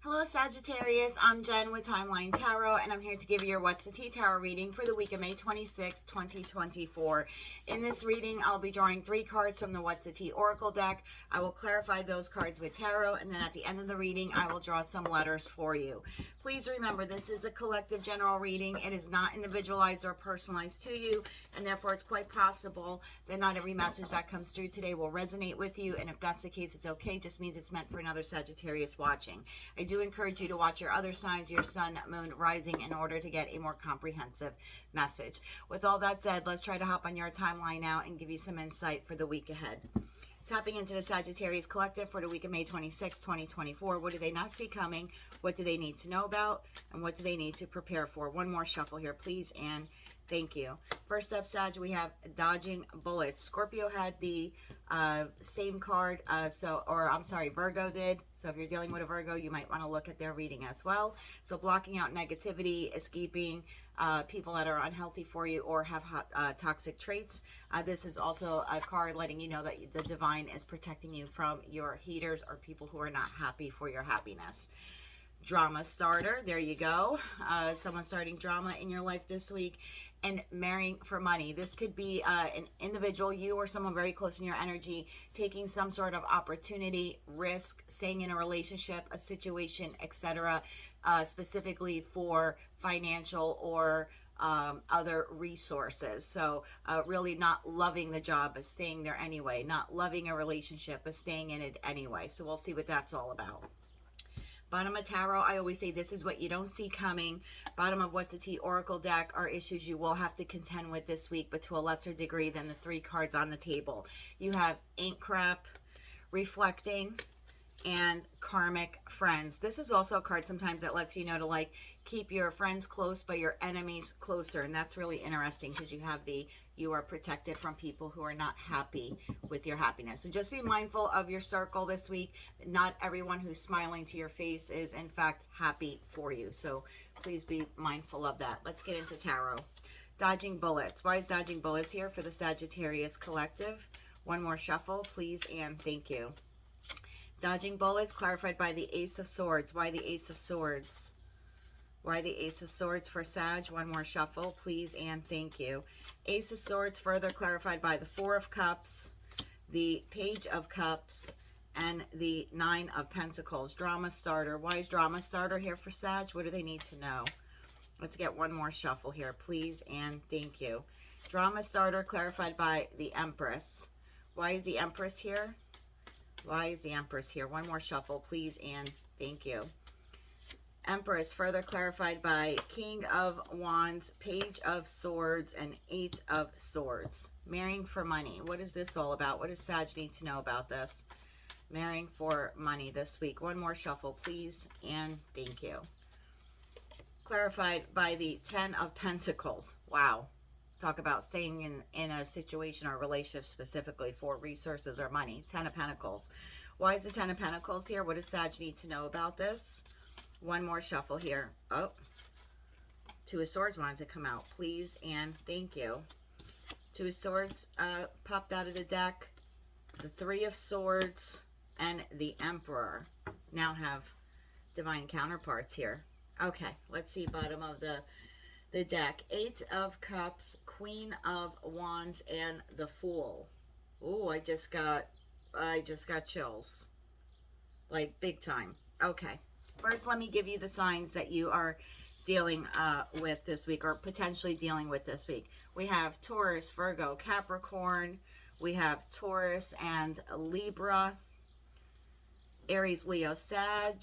Hello Sagittarius, I'm Jen with Timeline Tarot, and I'm here to give you your What's the Tea Tarot reading for the week of May 26, 2024. In this reading, I'll be drawing 3 cards from the What's the Tea Oracle deck. I will clarify those cards with tarot, and then at the end of the reading, I will draw some letters for you. Please remember, this is a collective general reading. It is not individualized or personalized to you, and therefore it's quite possible that not every message that comes through today will resonate with you, and if that's the case, it's okay. It just means it's meant for another Sagittarius watching. I do encourage you to watch your other signs, your sun, moon, rising, in order to get a more comprehensive message. With all that said, let's try to hop on your timeline now and give you some insight for the week ahead. Tapping into the Sagittarius Collective for the week of May 26, 2024. What do they not see coming? What do they need to know about? And what do they need to prepare for? One more shuffle here, please, and thank you. First up, Sag, we have Dodging Bullets. Scorpio had the same card, Virgo did. So if you're dealing with a Virgo, you might want to look at their reading as well. So blocking out negativity, escaping people that are unhealthy for you or have toxic traits. This is also a card letting you know that the divine is protecting you from your haters or people who are not happy for your happiness. Drama starter, there you go. Someone starting drama in your life this week. And marrying for money. This could be an individual, you or someone very close in your energy, taking some sort of opportunity, risk, staying in a relationship, a situation, etc., specifically for financial or other resources. So really not loving the job but staying there anyway, not loving a relationship but staying in it anyway. So we'll see what that's all about. Bottom of tarot, I always say this is what you don't see coming. Bottom of What's the Tea Oracle deck are issues you will have to contend with this week, but to a lesser degree than the 3 cards on the table. You have Ain't Crap, Reflecting, and Karmic Friends. This is also a card sometimes that lets you know to like keep your friends close but your enemies closer, and that's really interesting because you have you are protected from people who are not happy with your happiness. So just be mindful of your circle this week. Not everyone who's smiling to your face is in fact happy for you, so please be mindful of that. Let's get into tarot. Dodging Bullets. Why is Dodging Bullets here for the Sagittarius Collective? One more shuffle, please, and thank you. Dodging Bullets, clarified by the Ace of Swords. Why the Ace of Swords? Why the Ace of Swords for Sag? One more shuffle, please, and thank you. Ace of Swords, further clarified by the 4 of Cups, the Page of Cups, and the 9 of Pentacles. Drama starter. Why is drama starter here for Sag? What do they need to know? Let's get one more shuffle here, please, and thank you. Drama starter, clarified by the Empress. Why is the Empress here? Why is the Empress here? One more shuffle, please, and thank you. Empress, further clarified by King of Wands, Page of Swords, and 8 of Swords. Marrying for money. What is this all about? What does Sag need to know about this? Marrying for money this week. One more shuffle, please, and thank you. Clarified by the 10 of Pentacles. Wow. Talk about staying in a situation or relationship specifically for resources or money. 10 of Pentacles. Why is the 10 of Pentacles here? What does Sag need to know about this? One more shuffle here. Oh, 2 of Swords wanted to come out. Please and thank you. 2 of Swords popped out of the deck. The 3 of Swords and the Emperor now have divine counterparts here. Okay, let's see bottom of the deck. 8 of Cups, Queen of Wands, and the Fool. Oh, I just got chills. Like big time. Okay. First, let me give you the signs that you are dealing with this week or potentially dealing with this week. We have Taurus, Virgo, Capricorn. We have Taurus and Libra. Aries, Leo, Sag.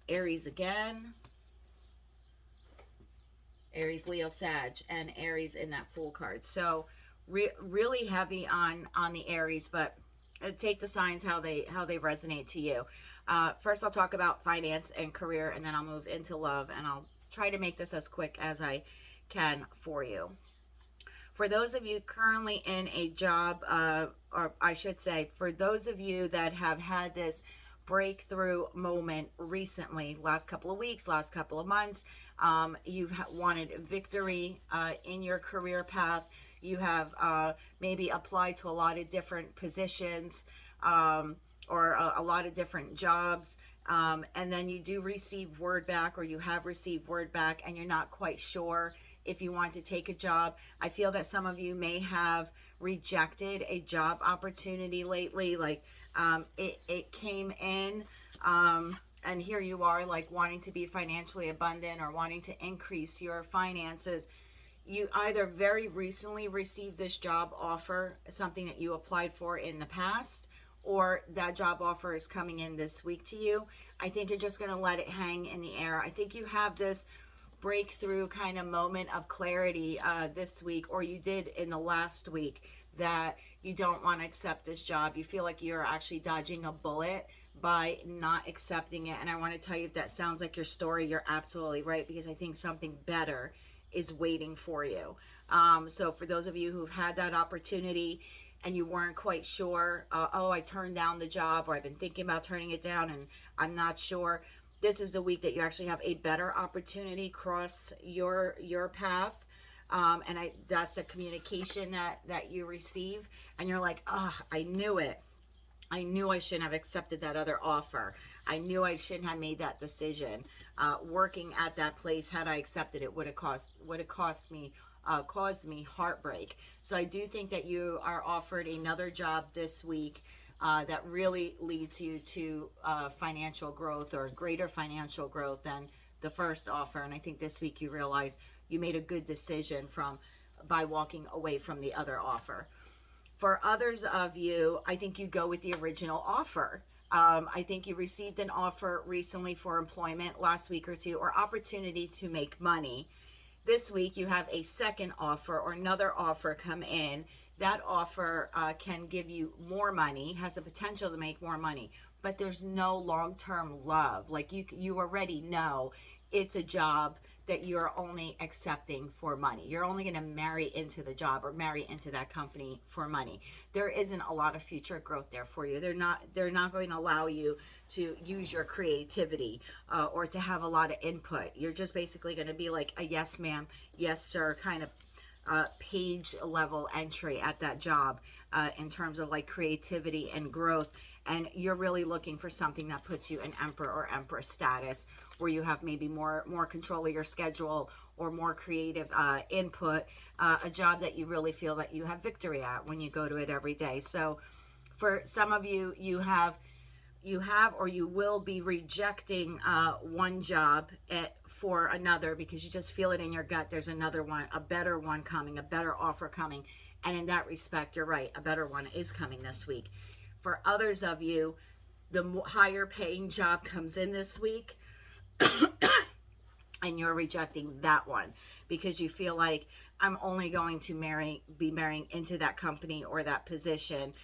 Aries again. Aries, Leo, Sag, and Aries in that Fool card. So really heavy on the Aries, but take the signs how they resonate to you. First, I'll talk about finance and career, and then I'll move into love, and I'll try to make this as quick as I can for you. For those of you currently in a job, or I should say, for those of you that have had this breakthrough moment recently, last couple of weeks, last couple of months, you've wanted victory in your career path. You have maybe applied to a lot of different positions. or a lot of different jobs. And then you do receive word back, or you have received word back, and you're not quite sure if you want to take a job. I feel that some of you may have rejected a job opportunity lately. Like it came in, and here you are, like wanting to be financially abundant or wanting to increase your finances. You either very recently received this job offer, something that you applied for in the past, or that job offer is coming in this week to you. I think you're just going to let it hang in the air. I think you have this breakthrough kind of moment of clarity this week, or you did in the last week, that you don't want to accept this job. You feel like you're actually dodging a bullet by not accepting it. And I want to tell you, if that sounds like your story, you're absolutely right, because I think something better is waiting for you. So for those of you who've had that opportunity and you weren't quite sure, oh, I turned down the job, or I've been thinking about turning it down and I'm not sure, this is the week that you actually have a better opportunity cross your path. And that's the communication that you receive, and you're like, oh, I knew it. I knew I shouldn't have accepted that other offer. I knew I shouldn't have made that decision. Working at that place, had I accepted it, would have caused me heartbreak. So I do think that you are offered another job this week that really leads you to financial growth, or greater financial growth than the first offer. And I think this week you realize you made a good decision by walking away from the other offer. For others of you, I think you go with the original offer. I think you received an offer recently for employment last week or two, or opportunity to make money. This week you have a second offer or another offer come in. That offer can give you more money, has the potential to make more money, but there's no long-term love. Like you already know it's a job that you're only accepting for money. You're only going to marry into the job or marry into that company for money. There isn't a lot of future growth there for you. They're not going to allow you to use your creativity or to have a lot of input. You're just basically going to be like a yes ma'am, yes sir kind of page level entry at that job in terms of like creativity and growth. And you're really looking for something that puts you in emperor or empress status, where you have maybe more control of your schedule or more creative input, a job that you really feel that you have victory at when you go to it every day. So for some of you, you have or you will be rejecting one job for another, because you just feel it in your gut. There's another one, a better one coming, a better offer coming. And in that respect, you're right, a better one is coming this week. For others of you, the higher paying job comes in this week and you're rejecting that one because you feel like, I'm only going to be marrying into that company or that position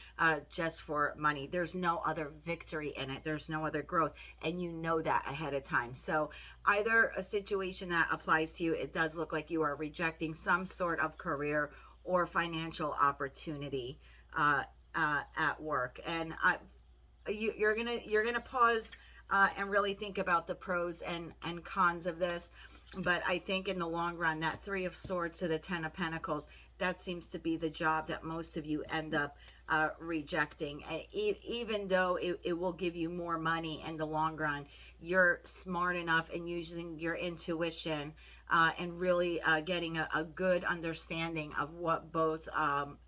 just for money. There's no other victory in it. There's no other growth. And you know that ahead of time. So either a situation that applies to you, it does look like you are rejecting some sort of career or financial opportunity at work. And you're gonna pause and really think about the pros and cons of this. But I think in the long run, that Three of Swords to the Ten of Pentacles, that seems to be the job that most of you end up rejecting. Even though it will give you more money in the long run, you're smart enough and using your intuition and really getting a good understanding of what both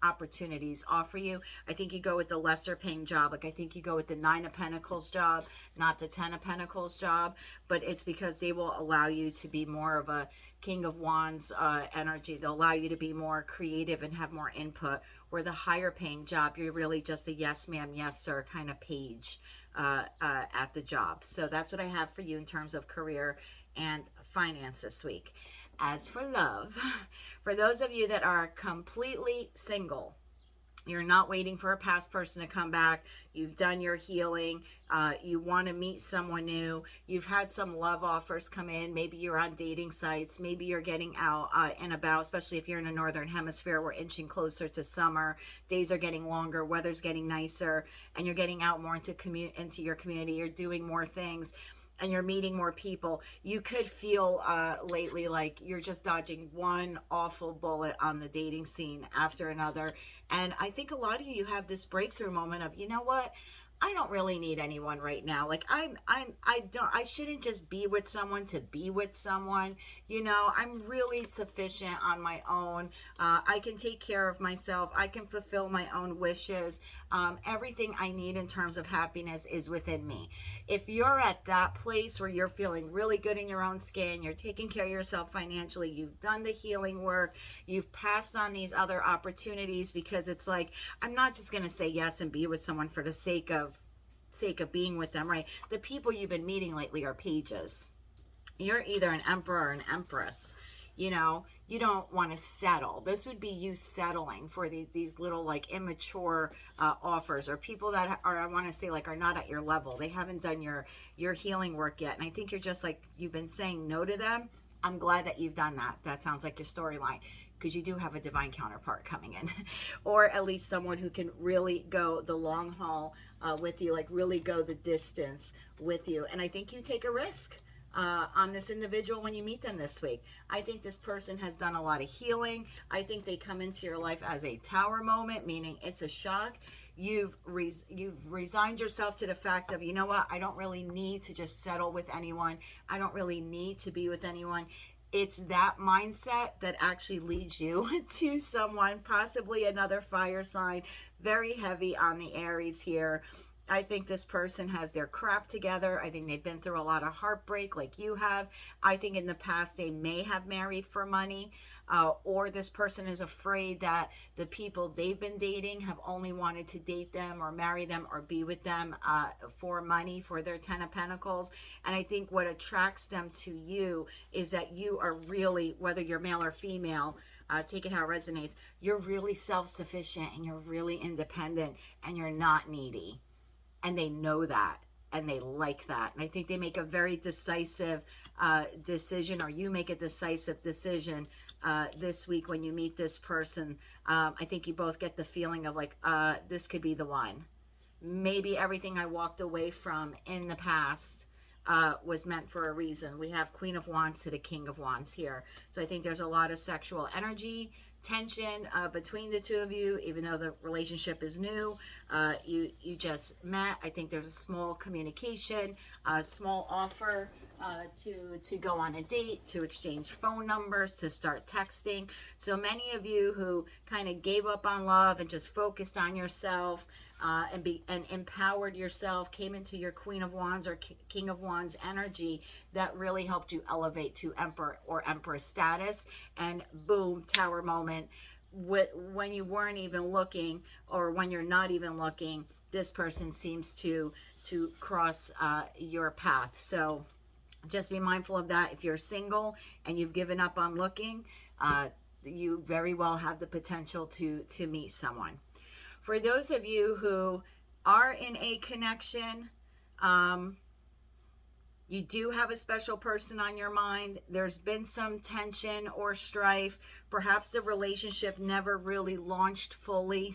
opportunities offer you. I think you go with the lesser paying job. Like I think you go with the Nine of Pentacles job, not the Ten of Pentacles job, but it's because they will allow you to be more of a King of Wands energy. They'll allow you to be more creative and have more input, where the higher paying job, you're really just a yes ma'am, yes sir kind of page at the job. So that's what I have for you in terms of career and finance this week. As for love, for those of you that are completely single, you're not waiting for a past person to come back. You've done your healing. You want to meet someone new. You've had some love offers come in. Maybe you're on dating sites. Maybe you're getting out and about, especially if you're in the northern hemisphere. We're inching closer to summer. Days are getting longer. Weather's getting nicer. And you're getting out more into your community. You're doing more things. And you're meeting more people. You could feel lately like you're just dodging one awful bullet on the dating scene after another. And I think a lot of you have this breakthrough moment of, you know what? I don't really need anyone right now. Like I shouldn't just be with someone to be with someone. You know, I'm really sufficient on my own. I can take care of myself. I can fulfill my own wishes. Everything I need in terms of happiness is within me. If you're at that place where you're feeling really good in your own skin, you're taking care of yourself financially, you've done the healing work, you've passed on these other opportunities, because it's like, I'm not just going to say yes and be with someone for the sake of being with them, right? The people you've been meeting lately are pages. You're either an emperor or an empress. You know, you don't want to settle. This would be you settling for these little like immature offers, or people that are, I want to say, like, are not at your level. They haven't done your healing work yet, and I think you're just like, you've been saying no to them. I'm glad that you've done that. That sounds like your storyline, because you do have a divine counterpart coming in, or at least someone who can really go the long haul with you, like really go the distance with you. And I think you take a risk on this individual when you meet them this week. I think this person has done a lot of healing. I think they come into your life as a tower moment, meaning it's a shock. You've resigned yourself to the fact of, you know what, I don't really need to just settle with anyone. I don't really need to be with anyone. It's that mindset that actually leads you to someone, possibly another fire sign, very heavy on the Aries here. I think this person has their crap together. I think they've been through a lot of heartbreak like you have. I think in the past they may have married for money, or this person is afraid that the people they've been dating have only wanted to date them or marry them or be with them for money, for their 10 of Pentacles. And I think what attracts them to you is that you are really, whether you're male or female, take it how it resonates, you're really self-sufficient and you're really independent and you're not needy. And they know that, and they like that. And I think they make a very decisive decision, or you make a decisive decision this week when you meet this person. I think you both get the feeling of like, this could be the one. Maybe everything I walked away from in the past was meant for a reason. We have Queen of Wands to the King of Wands here. So I think there's a lot of sexual energy, tension between the two of you, even though the relationship is new. You just met. I think there's a small communication, a small offer to go on a date, to exchange phone numbers, to start texting. So many of you who kind of gave up on love and just focused on yourself and empowered yourself, came into your Queen of Wands or King of Wands energy, that really helped you elevate to Emperor or Empress status. And boom, tower moment. When you weren't even looking, or when you're not even looking, this person seems to cross your path. So just be mindful of that. If you're single and you've given up on looking, you very well have the potential to meet someone. For those of you who are in a connection, you do have a special person on your mind. There's been some tension or strife. Perhaps the relationship never really launched fully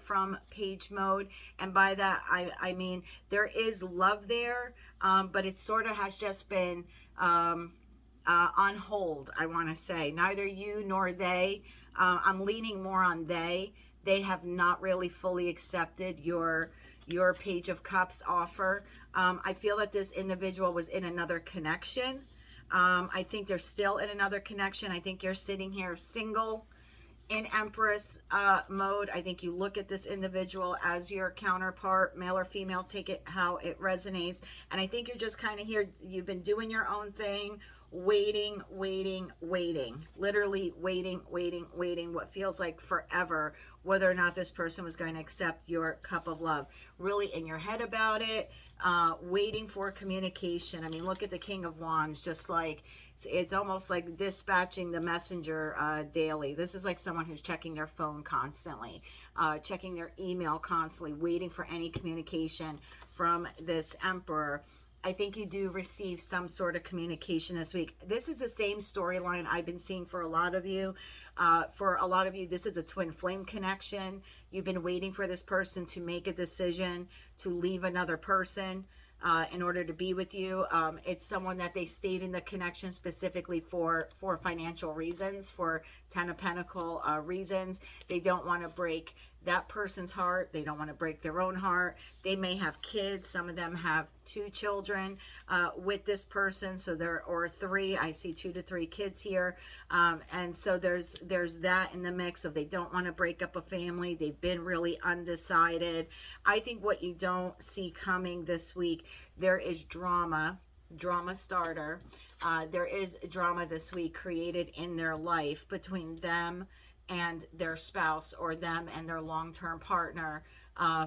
from page mode. And by that, I mean there is love there, but it sort of has just been on hold, I want to say. Neither you nor they. I'm leaning more on they. They have not really fully accepted your Page of Cups offer. I feel that this individual was in another connection. I think they're still in another connection. I think you're sitting here single in Empress mode. I think you look at this individual as your counterpart, male or female, take it how it resonates. And I think you're just kind of here. You've been doing your own thing, waiting, literally waiting what feels like forever, whether or not this person was going to accept your cup of love. Really in your head about it, waiting for communication. I mean, look at the King of Wands, just like it's almost like dispatching the messenger daily. This is like someone who's checking their phone constantly, checking their email constantly, waiting for any communication from this Emperor. I think you do receive some sort of communication this week. This is the same storyline I've been seeing for a lot of you. For a lot of you, this is a twin flame connection. You've been waiting for this person to make a decision to leave another person in order to be with you. It's someone that they stayed in the connection specifically for financial reasons, for 10 of Pentacle reasons. They don't want to break that person's heart. They don't want to break their own heart. They may have kids. Some of them have 2 children with this person. So or 3. I see 2 to 3 kids here. And so there's that in the mix of they don't want to break up a family. They've been really undecided. I think what you don't see coming this week, there is drama starter. There is drama this week created in their life between them and their spouse, or them and their long-term partner,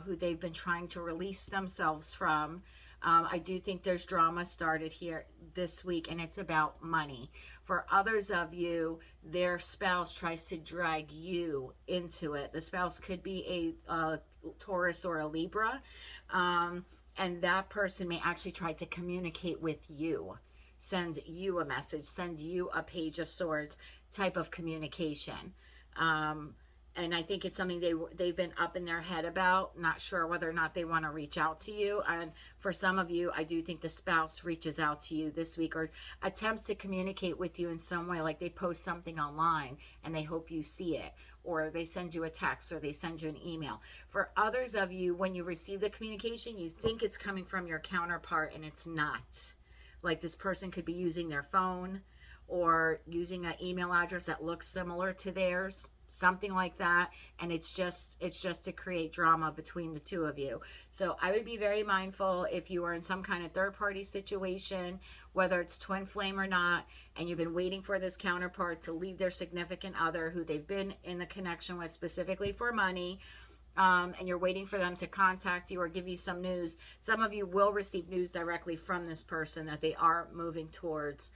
who they've been trying to release themselves from. I do think there's drama started here this week, and it's about money. For others of you, their spouse tries to drag you into it. The spouse could be a Taurus or a Libra, and that person may actually try to communicate with you, send you a message, send you a page of swords type of communication. And I think it's something they've been up in their head about, not sure whether or not they want to reach out to you. And for some of you, I do think the spouse reaches out to you this week, or attempts to communicate with you in some way, like they post something online and they hope you see it, or they send you a text, or they send you an email. For others of you, when you receive the communication, you think it's coming from your counterpart, and it's not. Like this person could be using their phone or using an email address that looks similar to theirs, something like that, and it's just to create drama between the two of you. So I would be very mindful if you are in some kind of third party situation, whether it's twin flame or not, and you've been waiting for this counterpart to leave their significant other who they've been in the connection with specifically for money, and you're waiting for them to contact you or give you some news. Some of you will receive news directly from this person that they are moving towards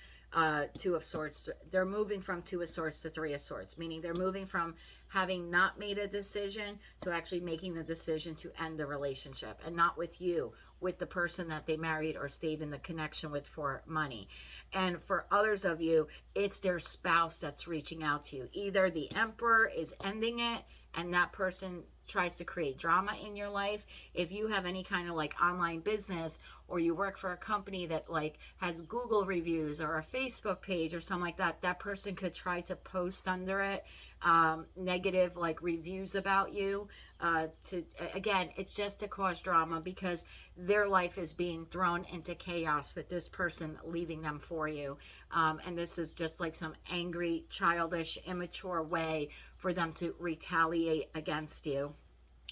2 of Swords. They're moving from 2 of Swords to 3 of Swords, meaning they're moving from having not made a decision to actually making the decision to end the relationship, and not with you, with the person that they married or stayed in the connection with for money. And for others of you, it's their spouse that's reaching out to you. Either the Emperor is ending it and that person tries to create drama in your life. If you have any kind of like online business, or you work for a company that like has Google reviews or a Facebook page or something like that, that person could try to post under it negative like reviews about you, again, it's just to cause drama, because their life is being thrown into chaos with this person leaving them for you. And this is just like some angry, childish, immature way for them to retaliate against you.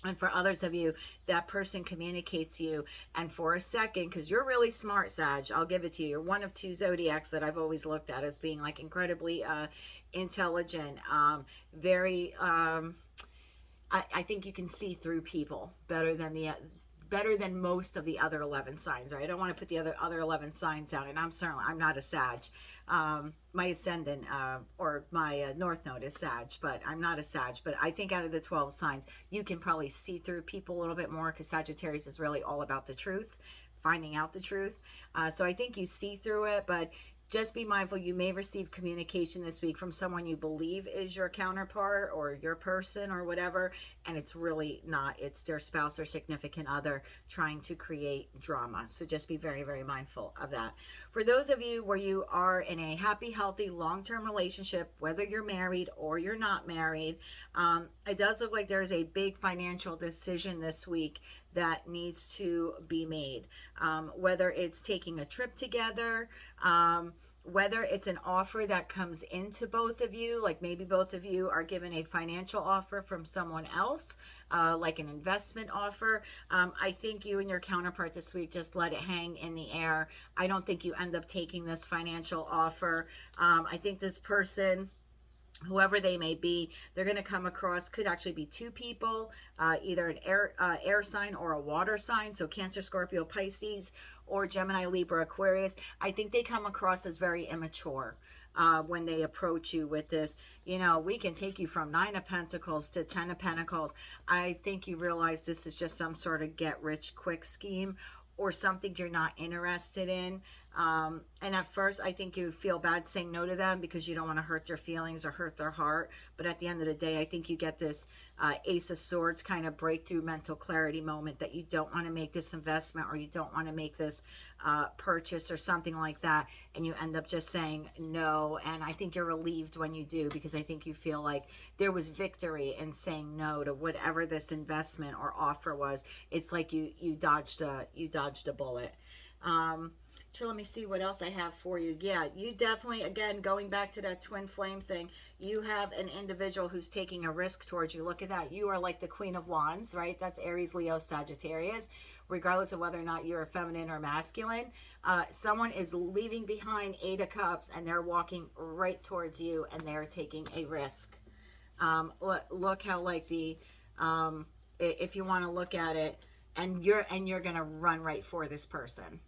And for others of you, that person communicates you, and for a second, because you're really smart, Sag, I'll give it to you. You're one of 2 zodiacs that I've always looked at as being like incredibly intelligent, very I think you can see through people better than most of the other 11 signs. Right? I don't want to put the other 11 signs down, and I'm not a Sag. My ascendant or my North Node is Sag, but I'm not a Sag. But I think out of the 12 signs, you can probably see through people a little bit more, because Sagittarius is really all about the truth, finding out the truth. So I think you see through it, but just be mindful. You may receive communication this week from someone you believe is your counterpart or your person or whatever, and it's really not. It's their spouse or significant other trying to create drama. So just be very, very mindful of that. For those of you where you are in a happy, healthy, long-term relationship, whether you're married or you're not married, it does look like there's a big financial decision this week that needs to be made. Whether it's taking a trip together, whether it's an offer that comes into both of you, like maybe both of you are given a financial offer from someone else, like an investment offer. I think you and your counterpart this week just let it hang in the air. I don't think you end up taking this financial offer. I think this person, whoever they may be, they're going to come across, could actually be 2 people, either an air sign or a water sign, so Cancer, Scorpio, Pisces, or Gemini, Libra, Aquarius. I think they come across as very immature when they approach you with this, we can take you from 9 of Pentacles to 10 of Pentacles. I think you realize this is just some sort of get rich quick scheme, or something you're not interested in. And at first, I think you feel bad saying no to them because you don't want to hurt their feelings or hurt their heart. But at the end of the day, I think you get this Ace of Swords kind of breakthrough mental clarity moment that you don't want to make this investment or you don't want to make this purchase or something like that. And you end up just saying no. And I think you're relieved when you do, because I think you feel like there was victory in saying no to whatever this investment or offer was. It's like you dodged a bullet. So let me see what else I have for you. Yeah, you definitely, again, going back to that twin flame thing, you have an individual who's taking a risk towards you. Look at that. You are like the Queen of Wands, right? That's Aries, Leo, Sagittarius. Regardless of whether or not you're feminine or masculine, someone is leaving behind 8 of Cups and they're walking right towards you and they're taking a risk. Look how like the, if you want to look at it, and you're going to run right for this person.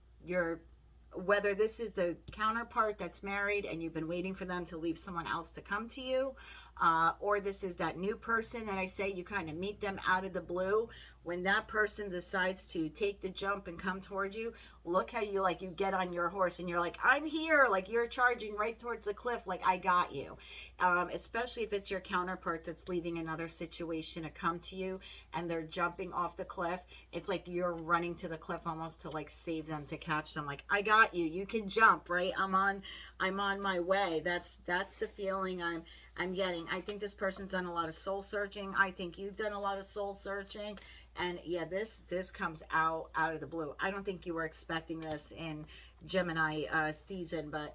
Whether this is the counterpart that's married and you've been waiting for them to leave someone else to come to you, or this is that new person that I say you kind of meet them out of the blue. When that person decides to take the jump and come towards you, look how you get on your horse and you're like, I'm here, like you're charging right towards the cliff, like I got you. Especially if it's your counterpart that's leaving another situation to come to you and they're jumping off the cliff. It's like you're running to the cliff almost to like save them, to catch them. Like, I got you, you can jump, right? I'm on my way. That's the feeling I'm getting. I think this person's done a lot of soul searching. I think you've done a lot of soul searching. And yeah, this comes out of the blue. I don't think you were expecting this in Gemini season, but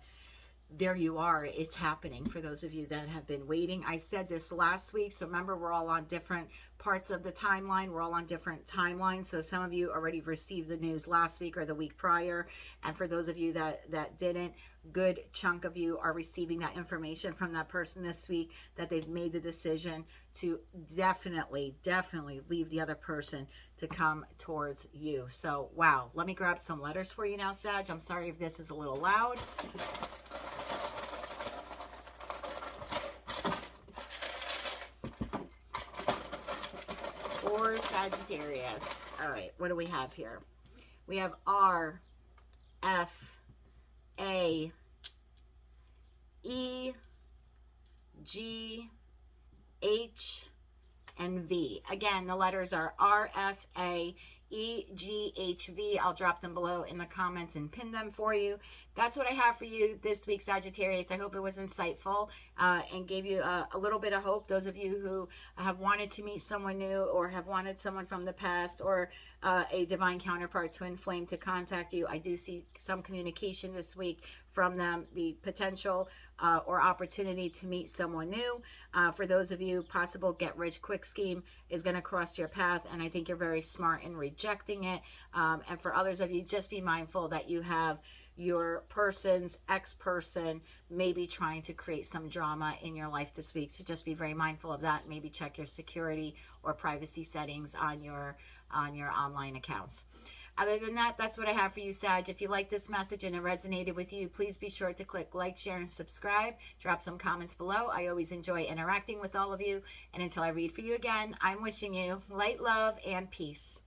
there you are. It's happening for those of you that have been waiting. I said this last week, so remember, we're all on different parts of the timeline. We're all on different timelines. So some of you already received the news last week or the week prior, and for those of you that didn't, good chunk of you are receiving that information from that person this week, that they've made the decision to definitely leave the other person to come towards you. So wow, let me grab some letters for you now, Sag. I'm sorry if this is a little loud. For Sagittarius. All right, what do we have here? We have R, F, A, E, G, H, and V. Again, the letters are R, F, A, E, G, H, V. I'll drop them below in the comments and pin them for you. That's what I have for you this week, Sagittarius. I hope it was insightful and gave you a little bit of hope. Those of you who have wanted to meet someone new or have wanted someone from the past or a divine counterpart, twin flame, to contact you, I do see some communication this week from them, the potential or opportunity to meet someone new. For those of you, possible get rich quick scheme is going to cross your path, and I think you're very smart in rejecting it. And for others of you, just be mindful that you have your person's ex-person maybe trying to create some drama in your life this week. So just be very mindful of that. Maybe check your security or privacy settings on your online accounts. Other than that, that's what I have for you, Sag. If you like this message and it resonated with you, please be sure to click like, share, and subscribe. Drop some comments below. I always enjoy interacting with all of you. And until I read for you again, I'm wishing you light, love, and peace.